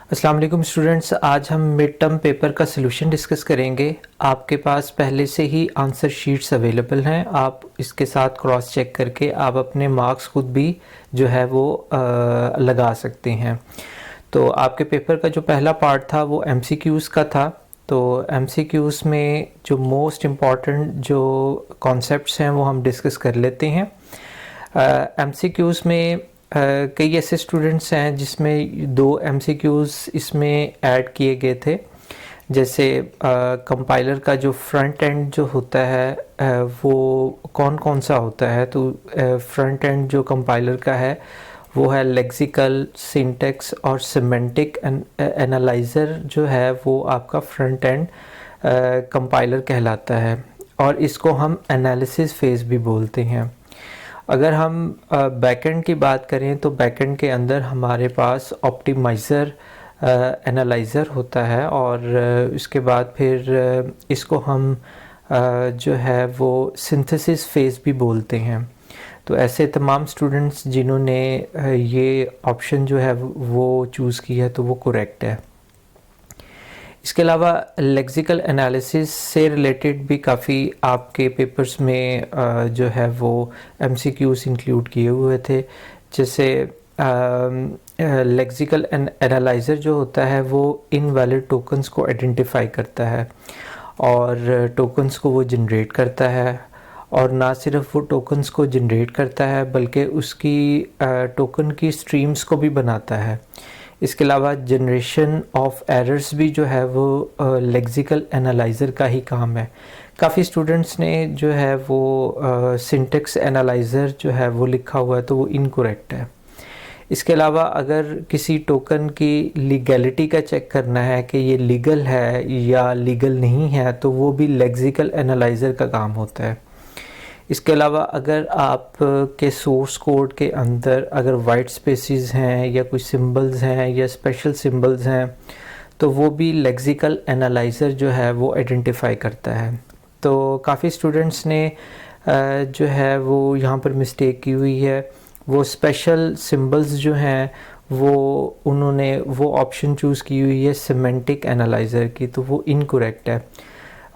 अस्सलाम वालेकुम स्टूडेंट्स, आज हम मिड टर्म पेपर का सलूशन डिस्कस करेंगे। आपके पास पहले से ही आंसर शीट्स अवेलेबल हैं। आप इसके साथ क्रॉस चेक करके आप अपने मार्क्स खुद भी जो है वो लगा सकते हैं। तो आपके पेपर का जो पहला पार्ट था वो एमसीक्यूज़ का था। तो एमसीक्यूज़ में जो मोस्ट इम्पॉर्टेंट जो कॉन्सेप्ट्स हैं वो हम डिस्कस कर लेते हैं। एमसीक्यूज़ में कई ऐसे स्टूडेंट्स हैं जिसमें 2 एमसीक्यूज़ इसमें ऐड किए गए थे। जैसे कंपाइलर का जो फ्रंट एंड जो होता है वो कौन कौन सा होता है। तो फ्रंट एंड जो कंपाइलर का है वो है लेक्सिकल, सिंटैक्स और सिमेंटिक एनालाइज़र जो है वो आपका फ्रंट एंड कंपाइलर कहलाता है, और इसको हम एनालिसिस फेज़ भी बोलते हैं। अगर हम बैकएंड की बात करें तो बैकएंड के अंदर हमारे पास ऑप्टिमाइज़र एनालाइज़र होता है, और इसके बाद फिर इसको हम जो है वो सिंथेसिस फेज़ भी बोलते हैं। तो ऐसे तमाम स्टूडेंट्स जिन्होंने ये ऑप्शन जो है वो चूज़ किया है तो वो करेक्ट है। इसके अलावा लेक्सिकल एनालिसिस से रिलेटेड भी काफ़ी आपके पेपर्स में जो है वो एमसीक्यूज़ इंक्लूड किए हुए थे। जैसे लेक्सिकल एनालाइज़र जो होता है वो इनवैलिड टोकन्स को आइडेंटिफाई करता है और टोकन्स को वो जनरेट करता है, और ना सिर्फ वो टोकन्स को जनरेट करता है बल्कि उसकी टोकन की स्ट्रीम्स को भी बनाता है। इसके अलावा जनरेशन ऑफ एरर्स भी जो है वो लेक्सिकल एनालाइज़र का ही काम है। काफ़ी स्टूडेंट्स ने जो है वो सिंटैक्स एनालाइज़र जो है वो लिखा हुआ है तो वो इनकरेक्ट है। इसके अलावा अगर किसी टोकन की लीगैलिटी का चेक करना है कि ये लीगल है या लीगल नहीं है तो वो भी लेक्सिकल एनालाइज़र का काम होता है। इसके अलावा अगर आप के सोर्स कोड के अंदर अगर वाइट स्पेसेस हैं या कुछ सिंबल्स हैं या स्पेशल सिंबल्स हैं तो वो भी लेक्सिकल एनालाइज़र जो है वो आइडेंटिफाई करता है। तो काफ़ी स्टूडेंट्स ने जो है वो यहाँ पर मिस्टेक की हुई है। वो स्पेशल सिंबल्स जो हैं वो उन्होंने वो ऑप्शन चूज़ की हुई है सिमेंटिक एनालाइज़र की, तो वो इनकरेक्ट है।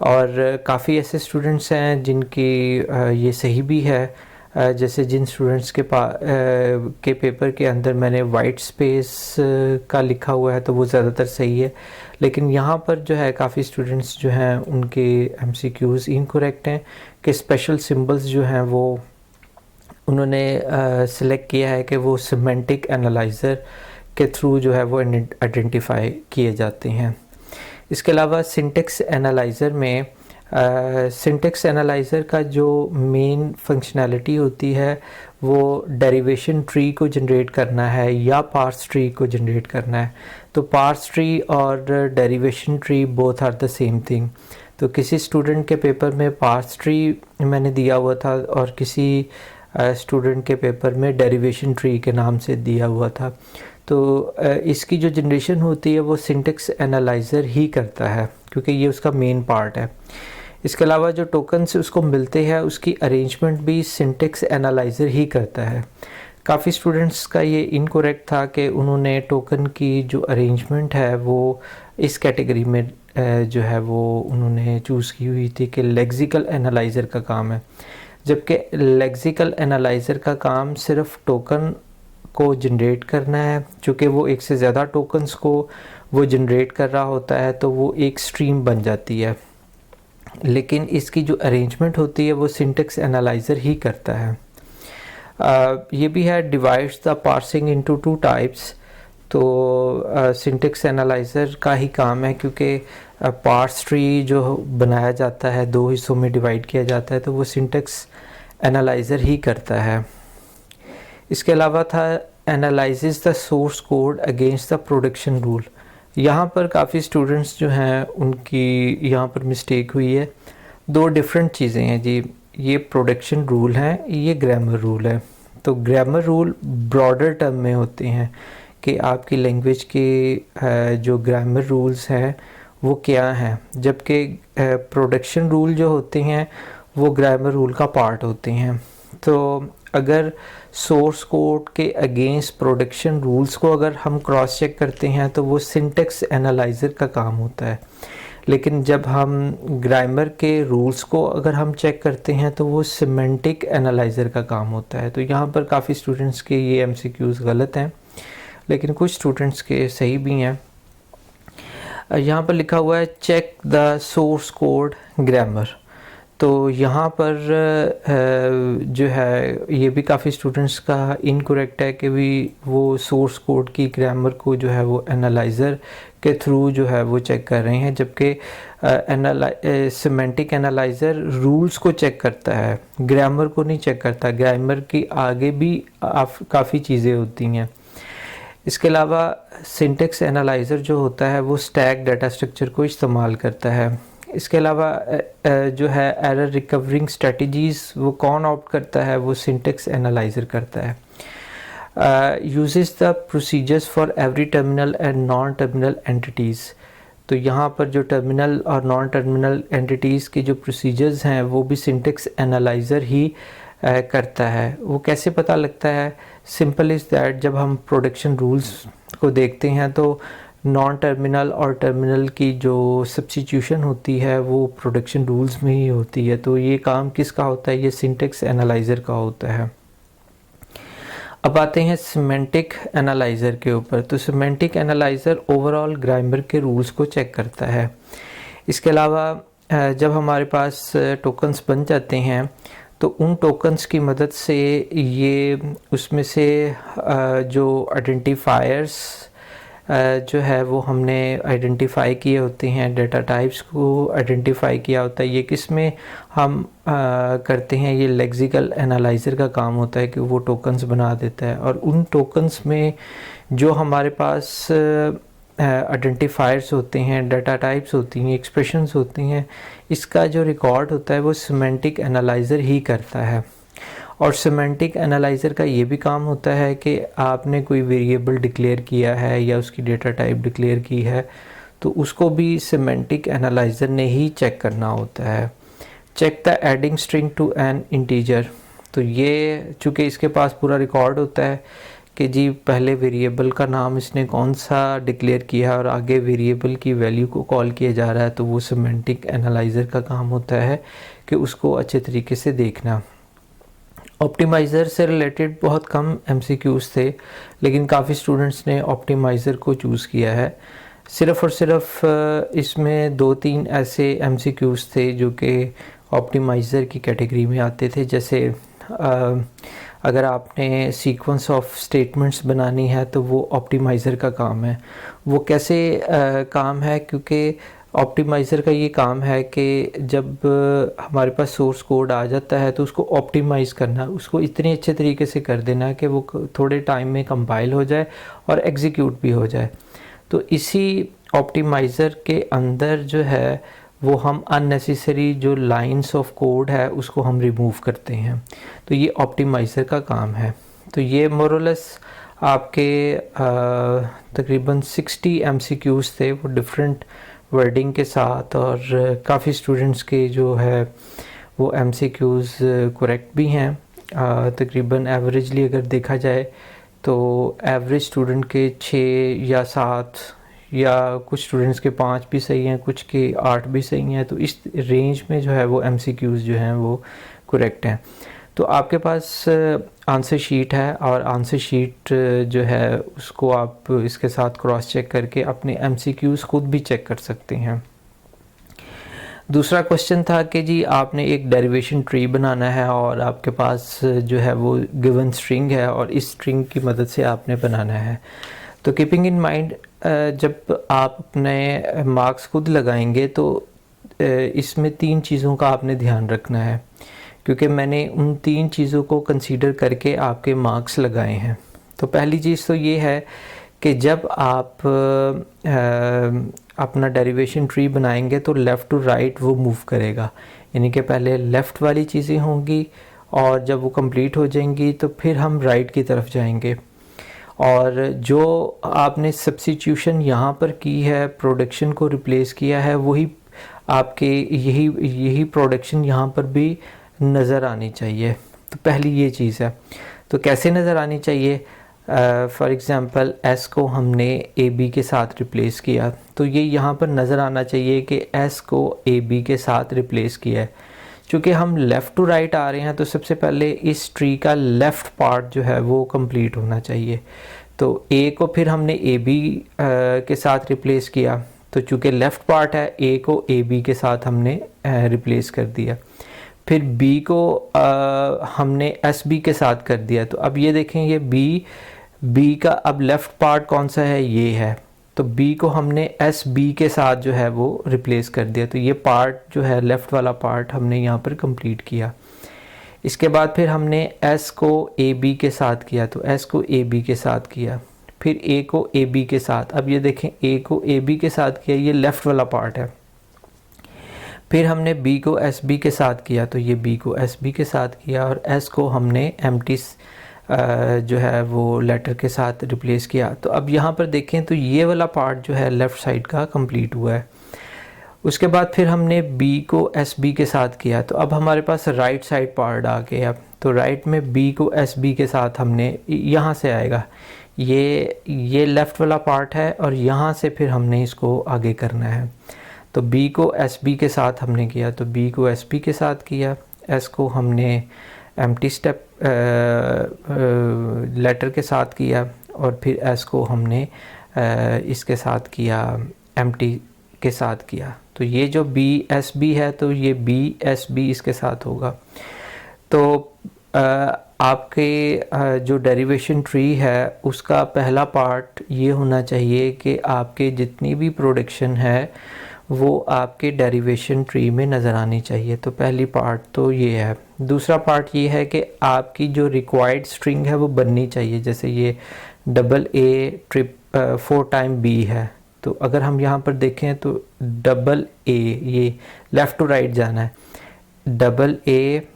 और काफ़ी ऐसे स्टूडेंट्स हैं जिनकी ये सही भी है। जैसे जिन स्टूडेंट्स के पेपर के अंदर मैंने वाइट स्पेस का लिखा हुआ है तो वो ज़्यादातर सही है, लेकिन यहाँ पर जो है काफ़ी स्टूडेंट्स जो हैं उनके एमसीक्यूज़ इनकरेक्ट हैं कि स्पेशल सिंबल्स जो हैं वो उन्होंने सिलेक्ट किया है कि वो सिमेंटिक एनालाइज़र के थ्रू जो है वो आइडेंटिफाई किए जाते हैं। इसके अलावा सिंटैक्स एनालाइज़र में सिंटैक्स एनालाइज़र का जो मेन फंक्शनैलिटी होती है वो डेरिवेशन ट्री को जनरेट करना है या पार्स ट्री को जनरेट करना है। तो पार्स ट्री और derivation tree both are the same thing. तो किसी स्टूडेंट के पेपर में पार्स ट्री मैंने दिया हुआ था और किसी स्टूडेंट के पेपर में डेरिवेशन ट्री के नाम से दिया हुआ था। तो इसकी जो जनरेशन होती है वो सिंटैक्स एनालाइज़र ही करता है क्योंकि ये उसका मेन पार्ट है। इसके अलावा जो टोकन्स उसको मिलते हैं उसकी अरेंजमेंट भी सिंटैक्स एनालाइज़र ही करता है। काफ़ी स्टूडेंट्स का ये इनकरेक्ट था कि उन्होंने टोकन की जो अरेंजमेंट है वो इस कैटेगरी में जो है वो उन्होंने चूज़ की हुई थी कि लेक्सिकल एनालाइज़र का काम है, जबकि लेक्सिकल एनालाइज़र का काम सिर्फ टोकन को जनरेट करना है। चूँकि वो एक से ज़्यादा टोकन्स को वो जनरेट कर रहा होता है तो वो एक स्ट्रीम बन जाती है, लेकिन इसकी जो अरेंजमेंट होती है वो सिंटैक्स एनालाइज़र ही करता है। ये भी है divides the parsing into 2 types. तो सिंटैक्स एनालाइज़र का ही काम है क्योंकि पार्स ट्री जो बनाया जाता है 2 हिस्सों में डिवाइड किया जाता है तो वो सिंटैक्स एनालाइज़र ही करता है। इसके अलावा था analysis the source code against the production rule. यहाँ पर काफ़ी स्टूडेंट्स जो हैं उनकी यहाँ पर मिस्टेक हुई है। 2 डिफरेंट चीज़ें हैं जी, ये प्रोडक्शन रूल हैं, ये ग्रामर रूल है। तो ग्रामर रूल ब्रॉडर टर्म में होते हैं कि आपकी लैंग्वेज के जो ग्रामर रूल्स हैं वो क्या हैं, जबकि प्रोडक्शन रूल जो होते हैं वो ग्रामर रूल का पार्ट होते हैं। तो अगर सोर्स कोड के अगेंस्ट प्रोडक्शन रूल्स को अगर हम क्रॉस चेक करते हैं तो वो सिंटेक्स एनालाइज़र का काम होता है, लेकिन जब हम ग्रामर के रूल्स को अगर हम चेक करते हैं तो वो सिमेंटिक एनालाइज़र का काम होता है। तो यहाँ पर काफ़ी स्टूडेंट्स के ये MCQs गलत हैं, लेकिन कुछ स्टूडेंट्स के सही भी हैं। यहाँ पर लिखा हुआ है check the source code grammar. तो यहाँ पर जो है ये भी काफ़ी स्टूडेंट्स का इनकरेक्ट है कि भी वो सोर्स कोड की ग्रामर को जो है वो एनालाइज़र के थ्रू जो है वो चेक कर रहे हैं, जबकि सिमेंटिक एनालाइज़र रूल्स को चेक करता है, ग्रामर को नहीं चेक करता। ग्रामर की आगे भी काफ़ी चीज़ें होती हैं। इसके अलावा सिंटेक्स एनालाइज़र जो होता है वो स्टैक डाटा स्ट्रक्चर को इस्तेमाल करता है। इसके अलावा जो है एरर रिकवरिंग स्ट्रेटजीज़ वो कौन ऑप्ट करता है, वो सिंटेक्स एनालाइज़र करता है। Uses the procedures for every terminal and non terminal entities. तो यहाँ पर जो टर्मिनल और नॉन टर्मिनल एंटिटीज़ के जो प्रोसीजर्स हैं वो भी सिंटेक्स एनालाइज़र ही करता है। वो कैसे पता लगता है? सिंपल इज़ दैट, जब हम प्रोडक्शन रूल्स को देखते हैं तो नॉन टर्मिनल और टर्मिनल की जो सब्स्टिट्यूशन होती है वो प्रोडक्शन रूल्स में ही होती है। तो ये काम किसका होता है? ये सिंटेक्स एनालाइज़र का होता है। अब आते हैं सिमेंटिक एनालाइज़र के ऊपर। तो सिमेंटिक एनालाइज़र ओवरऑल ग्रामर के रूल्स को चेक करता है। इसके अलावा जब हमारे पास टोकन्स बन जाते हैं तो उन टोकन्स की मदद से ये उसमें से जो आइडेंटिफायर्स जो है वो हमने आइडेंटिफाई किए होते हैं, डाटा टाइप्स को आइडेंटिफाई किया होता है। ये किस में हम करते हैं? ये लेक्सिकल एनालाइज़र का काम होता है कि वो टोकन्स बना देता है, और उन टोकन्स में जो हमारे पास आइडेंटिफायर्स होते हैं, डाटा टाइप्स होती हैं, एक्सप्रेशंस होती हैं, इसका जो रिकॉर्ड होता है वो सिमेंटिक एनालाइज़र ही करता है। और सिमेंटिक एनालाइज़र का ये भी काम होता है कि आपने कोई वेरिएबल डिक्लेयर किया है या उसकी डेटा टाइप डिक्लेयर की है तो उसको भी सिमेंटिक एनालाइज़र ने ही चेक करना होता है। Check the adding string to an integer. तो ये चूँकि इसके पास पूरा रिकॉर्ड होता है कि जी पहले वेरिएबल का नाम इसने कौन सा डिक्लेयर किया और आगे वेरिएबल की वैल्यू को कॉल किया जा रहा है, तो वो सिमेंटिक एनालाइज़र का काम होता है कि उसको अच्छे तरीके से देखना। ऑप्टिमाइज़र से रिलेटेड बहुत कम MCQs थे, लेकिन काफ़ी स्टूडेंट्स ने ऑप्टिमाइज़र को चूज़ किया है। सिर्फ़ और सिर्फ इसमें 2-3 ऐसे MCQs थे जो कि ऑप्टिमाइज़र की कैटेगरी में आते थे। जैसे अगर आपने सीक्वेंस ऑफ स्टेटमेंट्स बनानी है तो वो ऑप्टिमाइज़र का काम है। वो कैसे काम है? क्योंकि ऑप्टिमाइज़र का ये काम है कि जब हमारे पास सोर्स कोड आ जाता है तो उसको ऑप्टिमाइज़ करना, उसको इतने अच्छे तरीके से कर देना कि वो थोड़े टाइम में कंपाइल हो जाए और एग्जीक्यूट भी हो जाए। तो इसी ऑप्टिमाइज़र के अंदर जो है वो हम अननेसेसरी जो लाइंस ऑफ कोड है उसको हम रिमूव करते हैं। तो ये ऑप्टिमाइज़र का काम है। तो ये मोरलेस आपके तकरीबन 60 MCQs थे, वो डिफरेंट वर्डिंग के साथ, और काफ़ी स्टूडेंट्स के जो है वो MCQs करेक्ट भी हैं। तकरीबन एवरेजली अगर देखा जाए तो एवरेज स्टूडेंट के 6 या 7 या कुछ स्टूडेंट्स के 5 भी सही हैं, कुछ के 8 भी सही हैं। तो इस रेंज में जो है वो MCQs जो हैं वो करेक्ट हैं। तो आपके पास आंसर शीट है, और आंसर शीट जो है उसको आप इसके साथ क्रॉस चेक करके अपने MCQs खुद भी चेक कर सकते हैं। दूसरा क्वेश्चन था कि जी आपने एक डेरिवेशन ट्री बनाना है और आपके पास जो है वो गिवन स्ट्रिंग है और इस स्ट्रिंग की मदद से आपने बनाना है। तो कीपिंग इन माइंड जब आप अपने मार्क्स खुद लगाएंगे तो इसमें 3 चीज़ों का आपने ध्यान रखना है, क्योंकि मैंने उन 3 चीज़ों को कंसीडर करके आपके मार्क्स लगाए हैं। तो पहली चीज़ तो ये है कि जब आप अपना डेरिवेशन ट्री बनाएंगे तो लेफ़्ट टू राइट वो मूव करेगा, यानी कि पहले लेफ़्ट वाली चीज़ें होंगी और जब वो कंप्लीट हो जाएंगी तो फिर हम राइट की तरफ जाएंगे। और जो आपने सब्स्टिट्यूशन यहाँ पर की है, प्रोडक्शन को रिप्लेस किया है, वही आपके यही प्रोडक्शन यहाँ पर भी नज़र आनी चाहिए। तो पहली ये चीज़ है। तो कैसे नज़र आनी चाहिए? फॉर एग्ज़ाम्पल एस को हमने ए बी के साथ रिप्लेस किया, तो ये यहाँ पर नज़र आना चाहिए कि एस को ए बी के साथ रिप्लेस किया है। चूँकि हम लेफ़्ट टू राइट आ रहे हैं तो सबसे पहले इस ट्री का लेफ़्ट पार्ट जो है वो कंप्लीट होना चाहिए। तो ए को फिर हमने ए बी के साथ रिप्लेस किया, तो चूँकि लेफ़्ट पार्ट है ए को ए बी के साथ हमने रिप्लेस कर दिया। फिर बी को हमने एस बी के साथ कर दिया। तो अब ये देखें, ये बी का अब लेफ़्ट पार्ट कौन सा है? ये है। तो बी को हमने एस बी के साथ जो है वो रिप्लेस कर दिया। तो ये पार्ट जो है लेफ़्ट वाला पार्ट हमने यहाँ पर कंप्लीट किया। इसके बाद फिर हमने एस को ए बी के साथ किया, तो एस को ए बी के साथ किया। फिर ए को ए बी के साथ, अब ये देखें ए को ए बी के साथ किया, ये लेफ़्ट वाला पार्ट है। फिर हमने बी को एस बी के साथ किया, तो ये बी को एस बी के साथ किया, और एस को हमने एम्प्टी जो है वो लेटर के साथ रिप्लेस किया। तो अब यहाँ पर देखें तो ये वाला पार्ट जो है लेफ़्ट साइड का कंप्लीट हुआ है। उसके बाद फिर हमने बी को एस बी के साथ किया, तो अब हमारे पास राइट साइड पार्ट आ गया। तो राइट में बी को एस बी के साथ हमने, यहाँ से आएगा ये लेफ़्ट वाला पार्ट है, और यहाँ से फिर हमने इसको आगे करना है। तो बी को एस बी के साथ हमने किया, तो बी को एस बी के साथ किया, एस को हमने एम्प्टी स्टेप लेटर के साथ किया, और फिर एस को हमने इसके साथ किया, एम्प्टी के साथ किया। तो ये जो बी एस बी है, तो ये बी एस बी इसके साथ होगा। तो आपके जो डेरिवेशन ट्री है उसका पहला पार्ट ये होना चाहिए कि आपके जितनी भी प्रोडक्शन है वो आपके डेरिवेशन ट्री में नज़र आनी चाहिए। तो पहली पार्ट तो ये है। दूसरा पार्ट ये है कि आपकी जो रिक्वायर्ड स्ट्रिंग है वो बननी चाहिए। जैसे ये double A trip 4 time B है, तो अगर हम यहाँ पर देखें तो डबल ए, ये लेफ़्ट टू राइट जाना है, डबल ए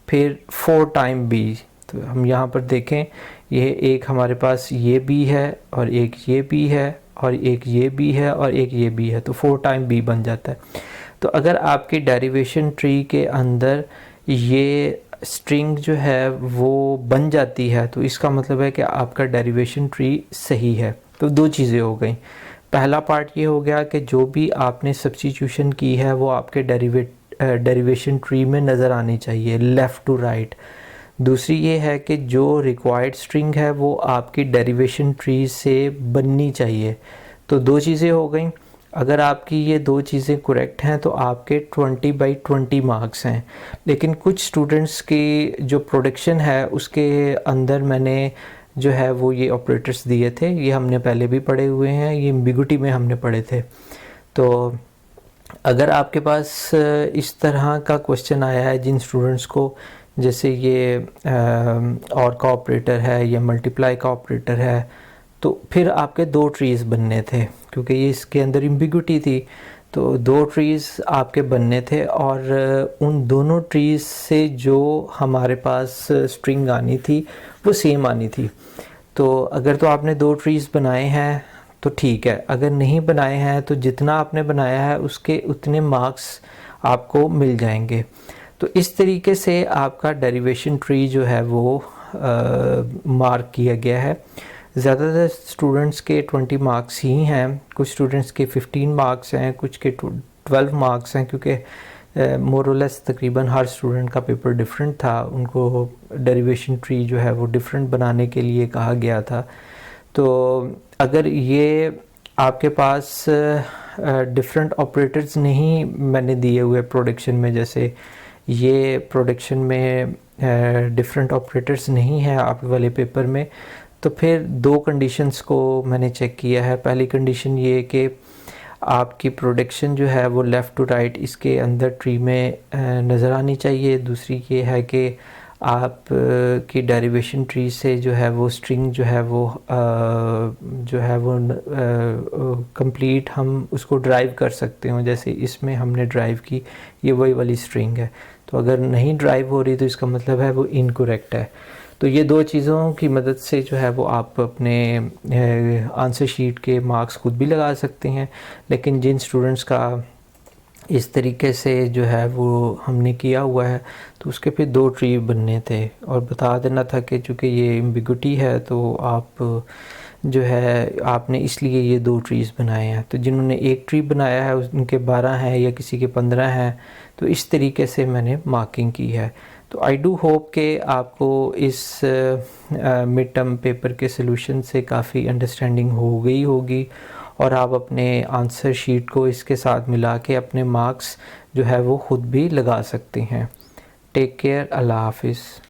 फिर 4 टाइम बी। तो हम यहाँ पर देखें, ये एक हमारे पास ये बी है, और एक ये बी है, और एक ये बी है, और एक ये बी है, तो 4 टाइम बी बन जाता है। तो अगर आपके डेरिवेशन ट्री के अंदर ये स्ट्रिंग जो है वो बन जाती है, तो इसका मतलब है कि आपका डेरिवेशन ट्री सही है। तो दो चीज़ें हो गई। पहला पार्ट ये हो गया कि जो भी आपने सब्स्टिट्यूशन की है वो आपके डेरिवेशन ट्री में नज़र आनी चाहिए लेफ़्ट टू राइट। दूसरी ये है कि जो रिक्वायर्ड स्ट्रिंग है वो आपकी डेरिवेशन ट्री से बननी चाहिए। तो दो चीज़ें हो गई। अगर आपकी ये दो चीज़ें करेक्ट हैं तो आपके 20/20 मार्क्स हैं। लेकिन कुछ स्टूडेंट्स की जो प्रोडक्शन है उसके अंदर मैंने जो है वो ये ऑपरेटर्स दिए थे, ये हमने पहले भी पढ़े हुए हैं, ये एम्बिगुइटी में हमने पढ़े थे। तो अगर आपके पास इस तरह का क्वेश्चन आया है जिन स्टूडेंट्स को, जैसे ये और का ऑपरेटर है या मल्टीप्लाई का ऑपरेटर है, तो फिर आपके दो ट्रीज़ बनने थे, क्योंकि ये इसके अंदर एम्बिगुइटी थी। तो दो ट्रीज़ आपके बनने थे, और उन दोनों ट्रीज़ से जो हमारे पास स्ट्रिंग आनी थी वो सेम आनी थी। तो अगर तो आपने दो ट्रीज़ बनाए हैं तो ठीक है, अगर नहीं बनाए हैं तो जितना आपने बनाया है उसके उतने मार्क्स आपको मिल जाएंगे। तो इस तरीके से आपका डेरिवेशन ट्री जो है वो मार्क किया गया है। ज़्यादातर स्टूडेंट्स के 20 मार्क्स ही हैं, कुछ स्टूडेंट्स के 15 मार्क्स हैं, कुछ के 12 मार्क्स हैं, क्योंकि मोर और लेस तकरीबन हर स्टूडेंट का पेपर डिफरेंट था। उनको डेरिवेशन ट्री जो है वो डिफरेंट बनाने के लिए कहा गया था। तो अगर ये आपके पास डिफरेंट ऑपरेटर्स नहीं मैंने दिए हुए प्रोडक्शन में, जैसे ये प्रोडक्शन में डिफरेंट ऑपरेटर्स नहीं है आप वाले पेपर में, तो फिर दो कंडीशंस को मैंने चेक किया है। पहली कंडीशन ये कि आपकी प्रोडक्शन जो है वो लेफ़्ट टू राइट इसके अंदर ट्री में नज़र आनी चाहिए। दूसरी ये है कि आप की डेरिवेशन ट्री से जो है वो स्ट्रिंग जो है वो कंप्लीट हम उसको ड्राइव कर सकते हो, जैसे इसमें हमने ड्राइव की, ये वही वाली स्ट्रिंग है। तो अगर नहीं ड्राइव हो रही तो इसका मतलब है वो इनकरेक्ट है। तो ये दो चीज़ों की मदद से जो है वो आप अपने आंसर शीट के मार्क्स खुद भी लगा सकते हैं। लेकिन जिन स्टूडेंट्स का इस तरीके से जो है वो हमने किया हुआ है। तो उसके फिर 2 ट्री बनने थे और बता देना था कि चूँकि ये एम्बिगुइटी है तो आप जो है आपने इसलिए ये 2 ट्रीज़ बनाए हैं। तो जिन्होंने 1 ट्री बनाया है उनके 12 हैं या किसी के 15 हैं, तो इस तरीके से मैंने मार्किंग की है। तो आई डू होप कि आपको इस मिड टर्म पेपर के सॉल्यूशन से काफ़ी अंडरस्टैंडिंग हो गई होगी और आप अपने आंसर शीट को इसके साथ मिला के अपने मार्क्स जो है वो ख़ुद भी लगा सकते हैं। टेक केयर, अल्लाह हाफ़िज़।